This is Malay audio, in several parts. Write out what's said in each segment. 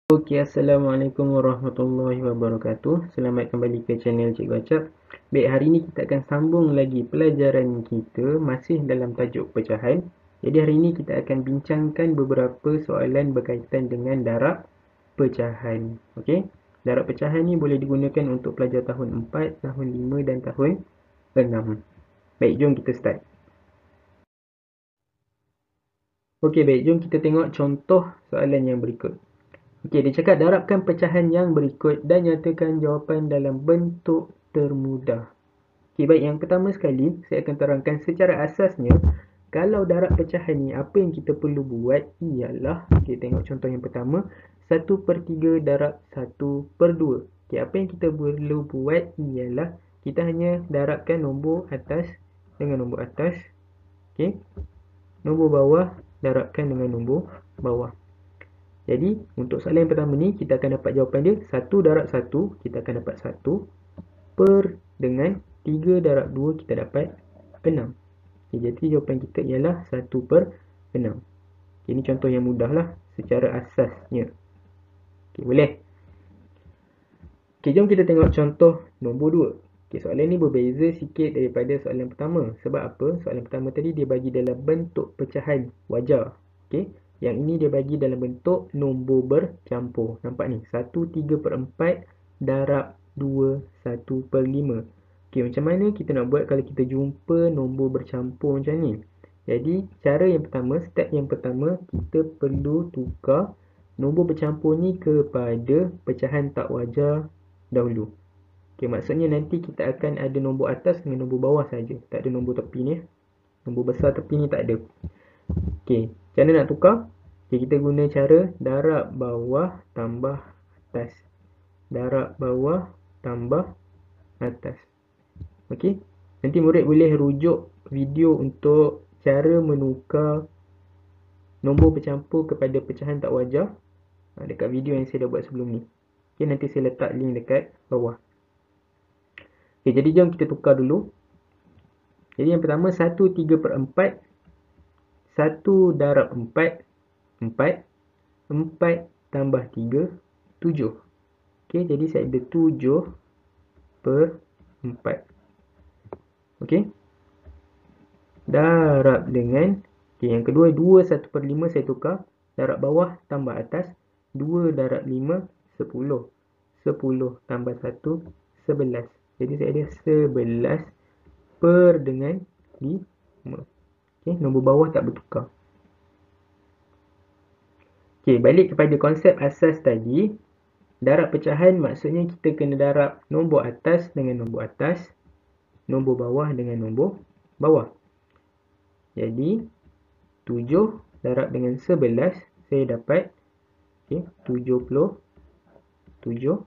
Okey, Assalamualaikum warahmatullahi wabarakatuh. Selamat kembali ke channel Cikgu Acap. Baik, hari ini kita akan sambung lagi pelajaran kita masih dalam tajuk pecahan. Jadi hari ini kita akan bincangkan beberapa soalan berkaitan dengan darab pecahan. Okey. Darab pecahan ni boleh digunakan untuk pelajar tahun 4, tahun 5 dan tahun 6. Baik, jom kita start. Okey, baik, jom kita tengok contoh soalan yang berikut. Okey, dia cakap darabkan pecahan yang berikut dan nyatakan jawapan dalam bentuk termudah. Okey, baik, yang pertama sekali saya akan terangkan secara asasnya kalau darab pecahan ni apa yang kita perlu buat ialah, okey, tengok contoh yang pertama, 1/3 darab 1/2. Okey, apa yang kita perlu buat ialah kita hanya darabkan nombor atas dengan nombor atas. Okey, nombor bawah darabkan dengan nombor bawah. Jadi, untuk soalan yang pertama ni, kita akan dapat jawapan dia 1 darab 1, kita akan dapat 1 per dengan 3 darab 2, kita dapat 6. Okay, jadi, jawapan kita ialah 1/6. Okay, ini contoh yang mudah lah secara asasnya. Okay, boleh? Okay, jom kita tengok contoh nombor 2. Okay, soalan ni berbeza sikit daripada soalan pertama. Sebab apa? Soalan pertama tadi dia bagi dalam bentuk pecahan wajar. Okay. Yang ini dia bagi dalam bentuk nombor bercampur. Nampak ni? 1/3/4 darab 2 1/5. Okay, macam mana kita nak buat kalau kita jumpa nombor bercampur macam ni? Jadi, cara yang pertama, step yang pertama, kita perlu tukar nombor bercampur ni kepada pecahan tak wajar dahulu. Okay, maksudnya nanti kita akan ada nombor atas dengan nombor bawah saja. Tak ada nombor tepi ni. Nombor besar tepi ni tak ada. Okey, macam mana nak tukar? Okay, kita guna cara darab bawah tambah atas. Darab bawah tambah atas. Okey, nanti murid boleh rujuk video untuk cara menukar nombor bercampur kepada pecahan tak wajar dekat video yang saya dah buat sebelum ni. Okey, nanti saya letak link dekat bawah. Okey, jadi jom kita tukar dulu. Jadi yang pertama 1/3/4, 1 darab 4, 4. 4 tambah 3, 7. Okey, jadi saya ada 7/4. Okey. Darab dengan, okey, yang kedua 2 1/5 saya tukar. Darab bawah tambah atas, 2 darab 5, 10. 10 tambah 1, 11. Jadi saya ada 11 per dengan 5. Okey, nombor bawah tak bertukar. Okey, balik kepada konsep asas tadi. Darab pecahan maksudnya kita kena darab nombor atas dengan nombor atas, nombor bawah dengan nombor bawah. Jadi, 7 darab dengan 11, saya dapat, okey, 77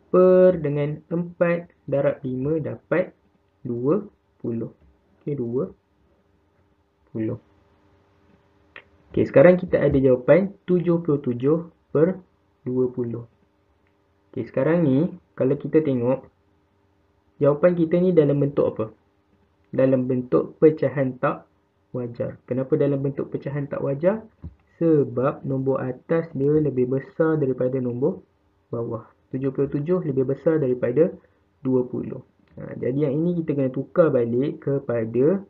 per dengan 4 darab 5 dapat 20. Okey, 20. Okey, sekarang kita ada jawapan 77/20. Okey, sekarang ni kalau kita tengok jawapan kita ni dalam bentuk apa? Dalam bentuk pecahan tak wajar. Kenapa dalam bentuk pecahan tak wajar? Sebab nombor atas dia lebih besar daripada nombor bawah. 77 lebih besar daripada 20. Jadi yang ini kita kena tukar balik kepada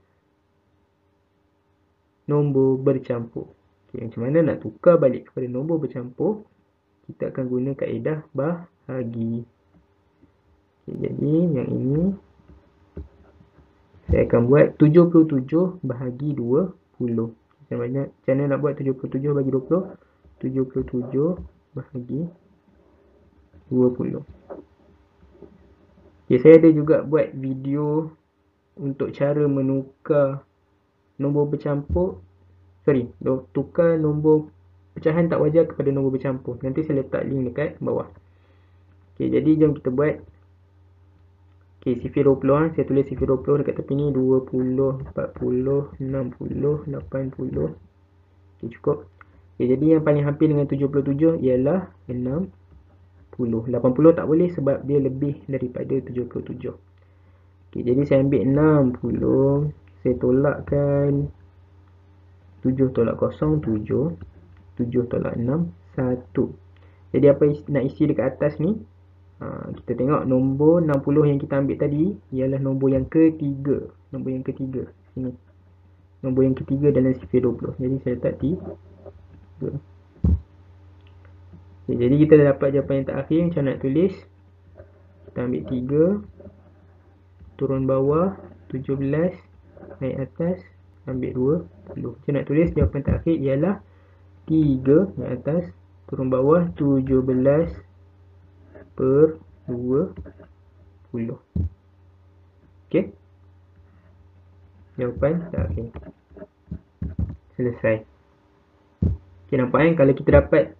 nombor bercampur. Okay, macam mana nak tukar balik kepada nombor bercampur? Kita akan guna kaedah bahagi. Okay, jadi yang ini saya akan buat 77 bahagi 20. Macam mana nak buat 77 bagi 20? 77 bahagi 20. Okay, saya ada juga buat video untuk cara menukar nombor bercampur, tukar nombor pecahan tak wajar kepada nombor bercampur. Nanti saya letak link dekat bawah. Okay, jadi jom kita buat. Okay, sifir 20 saya tulis sifir 20 dekat tepi ni, 20, 40, 60, 80. Okay, cukup. Okay, jadi yang paling hampir dengan 77 ialah 60. 80 tak boleh sebab dia lebih daripada 77. Okay, jadi saya ambil 60, saya tolakkan 7 tolak 0, 7. 7 tolak 6, 1. Jadi apa nak isi dekat atas ni? Kita tengok nombor 60 yang kita ambil tadi ialah nombor yang ketiga. Nombor yang ketiga sini. Nombor yang ketiga dalam sifir 20. Jadi saya letak 3. Okay, jadi kita dah dapat jawapan yang terakhir. Macam nak tulis, kita ambil 3, turun bawah 17, naik atas ambil 20. Macam nak tulis jawapan terakhir ialah 3 naik atas turun bawah 17 per 20. Okey. Jawapan terakhir. Selesai. Okey, nampak kalau kita dapat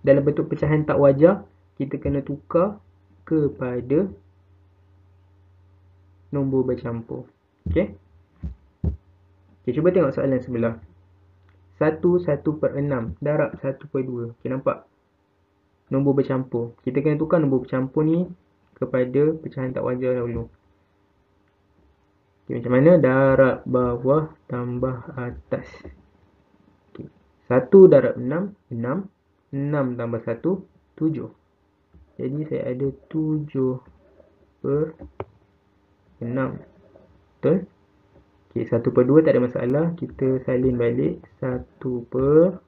dalam bentuk pecahan tak wajar, kita kena tukar kepada nombor bercampur. Okey. Okey, cuba tengok soalan sebelah. 1/6 darab 1/2. Okey, nampak? Nombor bercampur. Kita kena tukar nombor bercampur ni kepada pecahan tak wajar dahulu. Okay, macam mana? Darab bawah tambah atas. Okay. 1 darab 6, 6. 6 tambah 1, 7. Jadi saya ada 7/6. Betul? Okay, 1/2 tak ada masalah. Kita salin balik. 1/2.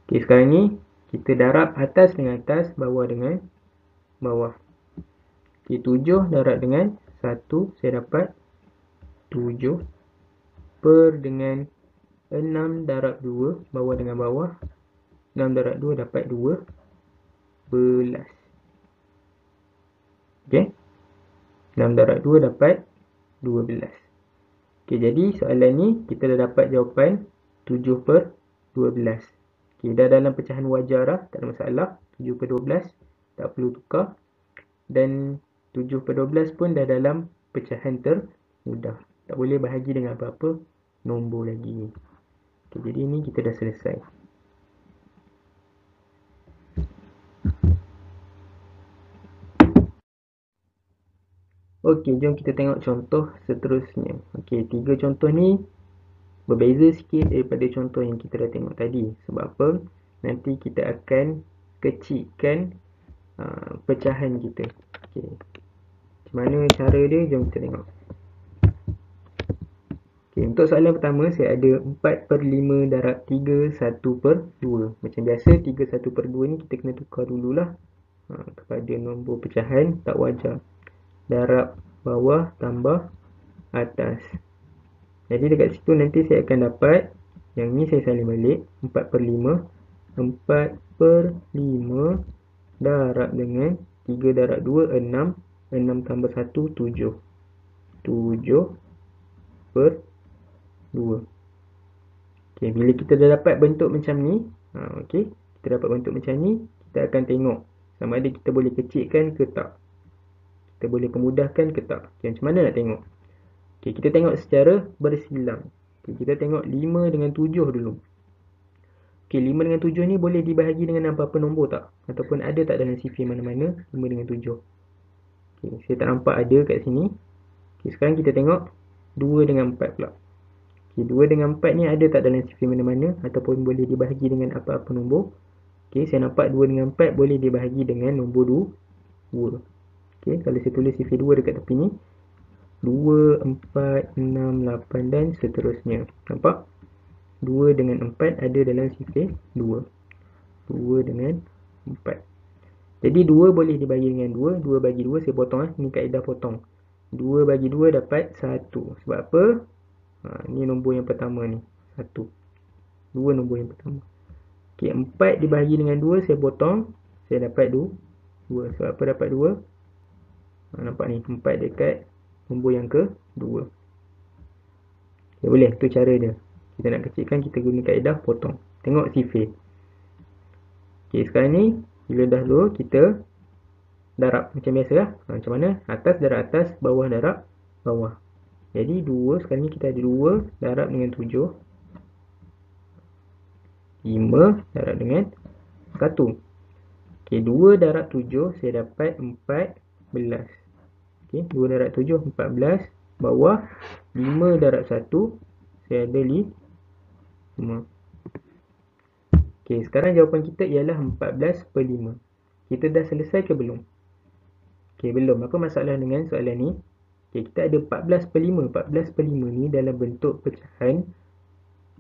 Okay, sekarang ni kita darab atas dengan atas, bawah dengan bawah. Okay, 7 darab dengan 1, saya dapat 7 per dengan 6 darab 2, bawah dengan bawah. 6 darab 2 dapat 12. Okay. 6 darab 2 dapat 12. Okay, jadi soalan ni kita dah dapat jawapan 7/12. Okay, dah dalam pecahan wajar dah, tak ada masalah. 7/12, tak perlu tukar. Dan 7/12 pun dah dalam pecahan termudah. Tak boleh bahagi dengan apa-apa nombor lagi. Okay, jadi ni kita dah selesai. Okey, jom kita tengok contoh seterusnya. Okey, 3 contoh ni berbeza sikit daripada contoh yang kita dah tengok tadi. Sebab apa? Nanti kita akan kecilkan pecahan kita. Okey, macam mana cara dia? Jom kita tengok. Okey, untuk soalan pertama saya ada 4/5 darab 3 1/2. Macam biasa 3 1/2 ni kita kena tukar dululah kepada nombor pecahan tak wajar. Darab bawah tambah atas. Jadi dekat situ nanti saya akan dapat, yang ni saya salin balik, 4/5. 4/5 darab dengan 3 darab 2, 6. 6 tambah 1, 7. 7/2. Okay, bila kita dah dapat bentuk macam ni, okay, kita dapat bentuk macam ni, kita akan tengok sama ada kita boleh kecilkan ke tak. Kita boleh pemudahkan ke tak. Okay, macam mana nak tengok? Okay, kita tengok secara bersilang. Okay, kita tengok 5 dengan 7 dulu. Okay, 5 dengan 7 ni boleh dibahagi dengan apa-apa nombor tak? Ataupun ada tak dalam sifir mana-mana 5 dengan 7? Okay, saya tak nampak ada kat sini. Okay, sekarang kita tengok 2 dengan 4 pula. Okay, 2 dengan 4 ni ada tak dalam sifir mana-mana ataupun boleh dibahagi dengan apa-apa nombor? Okay, saya nampak 2 dengan 4 boleh dibahagi dengan nombor 2. Okay, kalau saya tulis sifir 2 dekat tepi ni, 2, 4, 6, 8 dan seterusnya. Nampak? 2 dengan 4 ada dalam sifir 2. 2 dengan 4. Jadi 2 boleh dibagi dengan 2. 2 bagi 2, saya potong. Ini kaedah potong. 2 bagi 2 dapat 1. Sebab apa? Ni nombor yang pertama ni. 1. 2 nombor yang pertama. Okay, 4 dibahagi dengan 2, saya potong. Saya dapat 2. Sebab apa dapat 2? Nampak ni, 4 dekat nombor yang ke-2. Okay, boleh, tu cara dia. Kita nak kecilkan, kita guna kaedah potong. Tengok sifir. Okay, sekarang ni, bila dah dulu, kita darab macam biasa lah. Macam mana? Atas darab atas, bawah darab bawah. Jadi 2, sekarang ni kita ada 2 darab dengan 7. 5 darab dengan 1. Okay, 2 darab 7, saya dapat 14. Okay, 2 darab 7, 14. Bawah, 5 darab 1, saya ada 5. 5. Okey, sekarang jawapan kita ialah 14/5. Kita dah selesai ke belum? Okey, belum. Apa masalah dengan soalan ni? Okey, kita ada 14/5. 14/5 ni dalam bentuk pecahan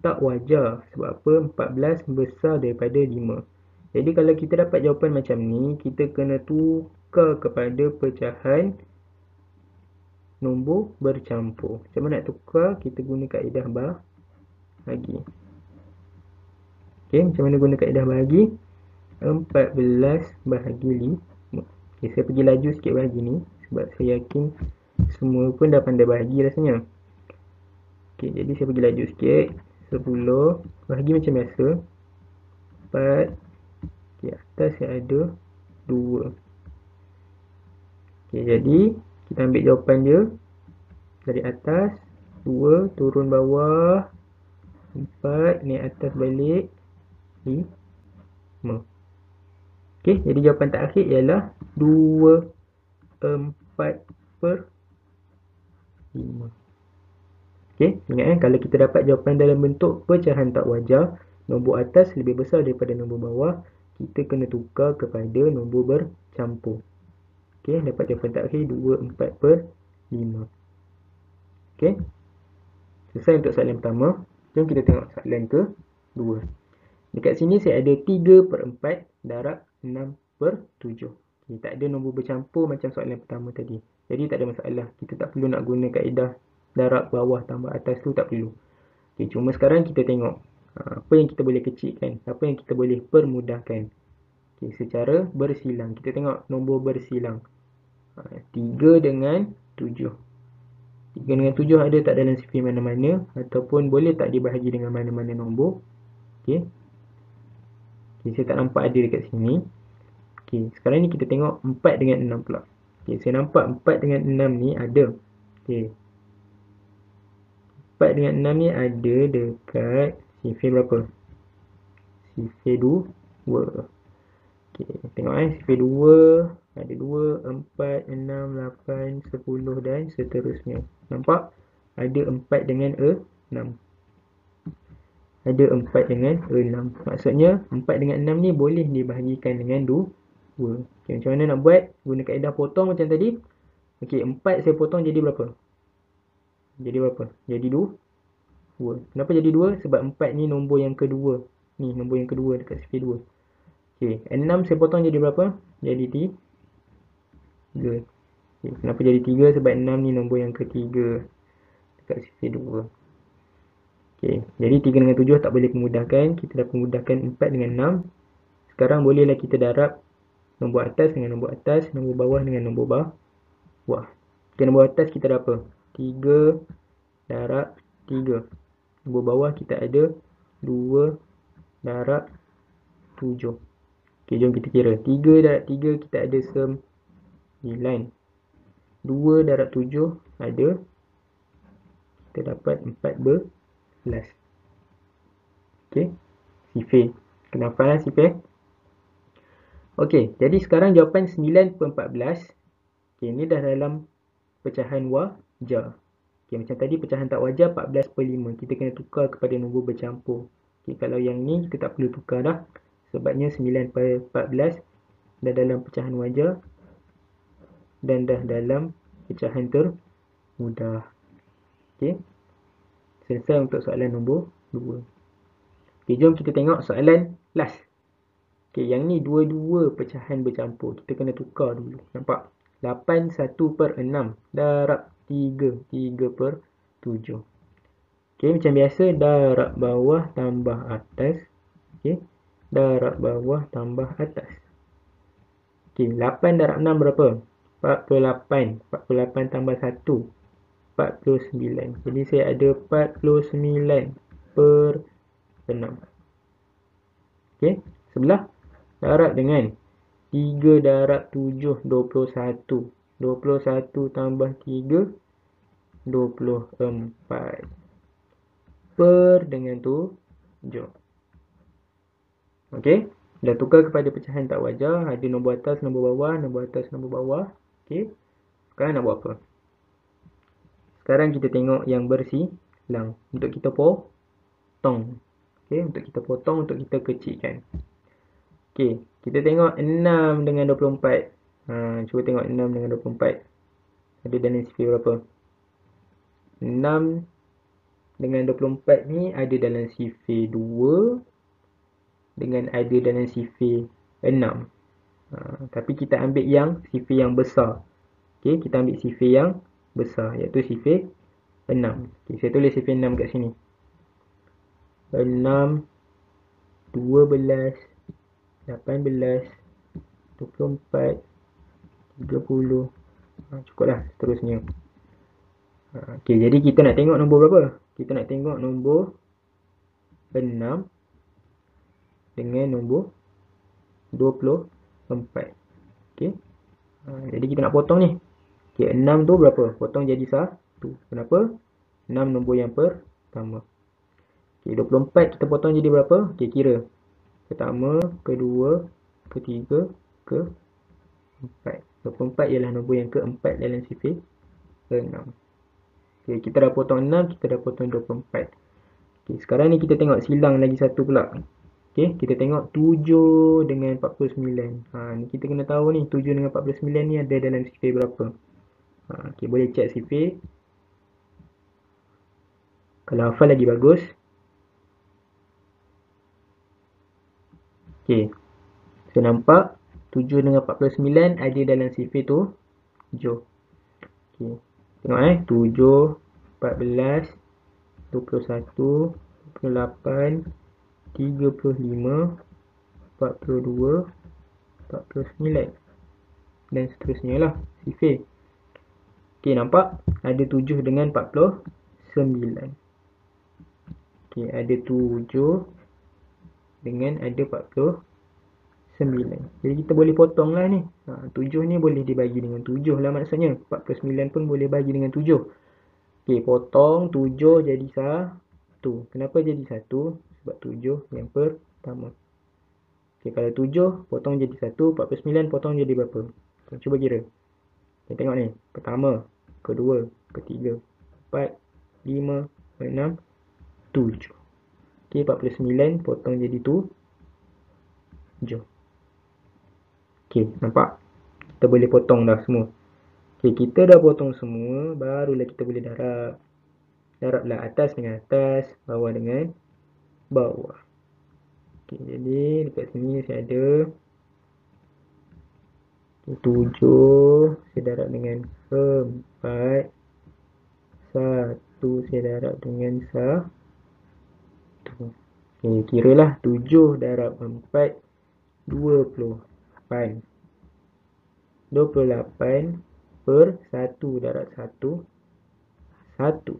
tak wajar. Sebab apa? 14 besar daripada 5. Jadi kalau kita dapat jawapan macam ni, kita kena tukar kepada pecahan nombor bercampur. Macam mana nak tukar? Kita guna kaedah bahagi. Okey, macam mana guna kaedah bahagi? 14 bahagi 5. Okey, saya pergi laju sikit bahagi ni sebab saya yakin semua pun dah pandai bahagi rasanya. Okey, jadi saya pergi laju sikit. 10 bahagi macam biasa. 4. Okey, atas saya ada 2. Okey, jadi kita ambil jawapan dia dari atas 2 turun bawah 4 naik atas balik 5. Okey, jadi jawapan terakhir ialah 24/5. Okey, ingat kalau kita dapat jawapan dalam bentuk pecahan tak wajar, nombor atas lebih besar daripada nombor bawah, kita kena tukar kepada nombor bercampur. Okey, dapat jawapan terakhir 24/5. Okey, selesai untuk soalan pertama. Jom kita tengok soalan kedua. Dekat sini saya ada 3/4 darab 6/7. Okay, tak ada nombor bercampur macam soalan pertama tadi. Jadi tak ada masalah. Kita tak perlu nak guna kaedah darab bawah tambah atas tu, tak perlu. Okay, cuma sekarang kita tengok apa yang kita boleh kecilkan, apa yang kita boleh permudahkan. Okay, secara bersilang. Kita tengok nombor bersilang. 3 dengan 7. 3 dengan 7 ada tak dalam sifir mana-mana, ataupun boleh tak dibahagi dengan mana-mana nombor. Okay. Okay, saya tak nampak ada dekat sini. Okay, sekarang ni kita tengok 4 dengan 6 pula. Okay, saya nampak 4 dengan 6 ni ada. Okay, 4 dengan 6 ni ada dekat sifir berapa? Sifir 2. Okay, tengok sifir 2 ada 2, 4, 6, 8, 10 dan seterusnya. Nampak? Ada 4 dengan 6. Ada 4 dengan 6. Maksudnya 4 dengan 6 ni boleh dibahagikan dengan 2. Okay, macam mana nak buat? Guna kaedah potong macam tadi. Okay, 4 saya potong jadi berapa? Jadi berapa? Jadi 2. Kenapa jadi 2? Sebab 4 ni nombor yang kedua. Ni nombor yang kedua dekat sifir 2. Okay, 6 saya potong jadi berapa? Jadi 3. Okay, kenapa jadi 3? Sebab 6 ni nombor yang ketiga dekat sifir 2. Okay, jadi 3 dengan 7 tak boleh pemudahkan. Kita dah pemudahkan 4 dengan 6. Sekarang bolehlah kita darab nombor atas dengan nombor atas, nombor bawah dengan nombor bawah. Okay, nombor atas kita ada apa? 3 darab 3. Nombor bawah kita ada 2 darab 7. Okay, jom kita kira. 3 darab 3 kita ada 9. 2 darab 7 ada, kita dapat 14. Okay, sifir. Kena hafal sifir. Okay, jadi sekarang jawapan 9/14. Okay, ini dah dalam pecahan wajar. Okay, macam tadi pecahan tak wajar 14/5. Kita kena tukar kepada nombor bercampur. Okay, kalau yang ni kita tak perlu tukar dah. Sebabnya 9/14 dah dalam pecahan wajar dan dah dalam pecahan termudah. Okay, selesai untuk soalan nombor 2. Okay, jom kita tengok soalan last. Okay, yang ni dua-dua pecahan bercampur. Kita kena tukar dulu. Nampak? 8 1/6 darab 3 3/7. Okay, macam biasa darab bawah tambah atas. Okay, darab bawah tambah atas. Okay, 8 darab 6 berapa? 48. 48 tambah 1 49. Jadi saya ada 49/6. Okay, sebelah darab dengan 3 darab 7 21. 21 tambah 3 24. Per dengan 7. Okey, dah tukar kepada pecahan tak wajar. Ada nombor atas, nombor bawah, nombor atas, nombor bawah. Okey, sekarang nak buat apa? Sekarang kita tengok yang bersilang. Untuk kita potong. Okey, untuk kita potong, untuk kita kecilkan. Okey, kita tengok 6 dengan 24. Cuba tengok 6 dengan 24. Ada dalam sifir berapa? 6 dengan 24 ni ada dalam sifir 2 dengan ada dalam sifir 6. Tapi kita ambil yang sifir yang besar. Okey, kita ambil sifir yang besar, iaitu sifir 6. Okey, saya tulis sifir 6 kat sini. 6, 12, 18, 24, 30. Cukuplah, seterusnya. Okey, jadi kita nak tengok nombor berapa? Kita nak tengok nombor 6 dengan nombor 24. Okey. Jadi kita nak potong ni. Okey, 6 tu berapa? Potong jadi 1. Kenapa? 6 nombor yang pertama. Okey, 24 kita potong jadi berapa? Okey, kira. Pertama, kedua, ketiga, keempat. 24 ialah nombor yang keempat dalam sifir 6. Okey, kita dah potong 6, kita dah potong 24. Okey, sekarang ni kita tengok silang lagi satu pula. Okey, kita tengok 7 dengan 49. Ni kita kena tahu ni, 7 dengan 49 ni ada dalam sifir berapa. Okey, boleh cek sifir. Kalau hafal lagi bagus. Okey, saya nampak 7 dengan 49 ada dalam sifir tu 7. Okey, tengok 7, 14, 21, 28, 35, 42, 49 dan seterusnya lah sifir. Okey, nampak? Ada 7 dengan 49. Okey, ada 7 dengan ada 49. Jadi kita boleh potong lah ni. 7 ni boleh dibagi dengan 7 lah maksudnya. 49 pun boleh bagi dengan 7. Okey, potong 7 jadi 1. Kenapa jadi 1? Sebab 7 yang pertama. Okey, kalau 7 potong jadi 1, 49 potong jadi berapa? Cuba kira. Kita tengok ni. Pertama, kedua, ketiga, 4, 5, 6, 7. Okey, 49 potong jadi 7. Okey, nampak? Kita boleh potong dah semua. Okey, kita dah potong semua, barulah kita boleh darab. Darablah atas dengan atas, bawah dengan bawah. Okey, jadi dekat sini saya ada 7, saya darab dengan 4. 1 saya darab dengan 1. Okey, kiralah 7 darab 4, 28. 28 per 1 darab 1, 1.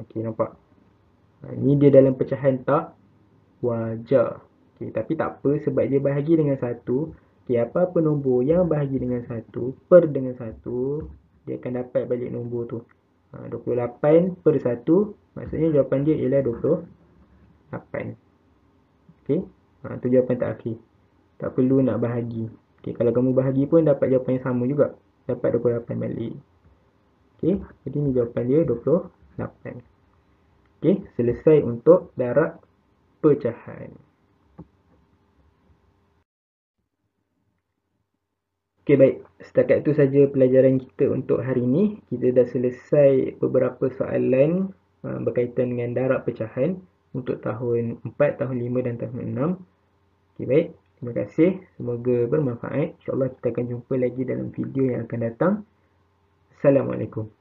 Okey, nampak? Ni dia dalam pecahan tak wajar. Okey, tapi tak apa sebab dia bahagi dengan 1. Okey, apa-apa nombor yang bahagi dengan 1 per dengan 1, dia akan dapat balik nombor tu. 28 per 1, maksudnya jawapan dia ialah 28. Okey, tu jawapan terakhir. Tak perlu nak bahagi. Okey, kalau kamu bahagi pun dapat jawapan yang sama juga. Dapat 28 balik. Okey, jadi ni jawapan dia 28. Okey, selesai untuk darab pecahan. Okey, baik. Setakat itu saja pelajaran kita untuk hari ini. Kita dah selesai beberapa soalan berkaitan dengan darab pecahan untuk tahun 4, tahun 5 dan tahun 6. Okey, baik. Terima kasih. Semoga bermanfaat. InsyaAllah kita akan jumpa lagi dalam video yang akan datang. Assalamualaikum.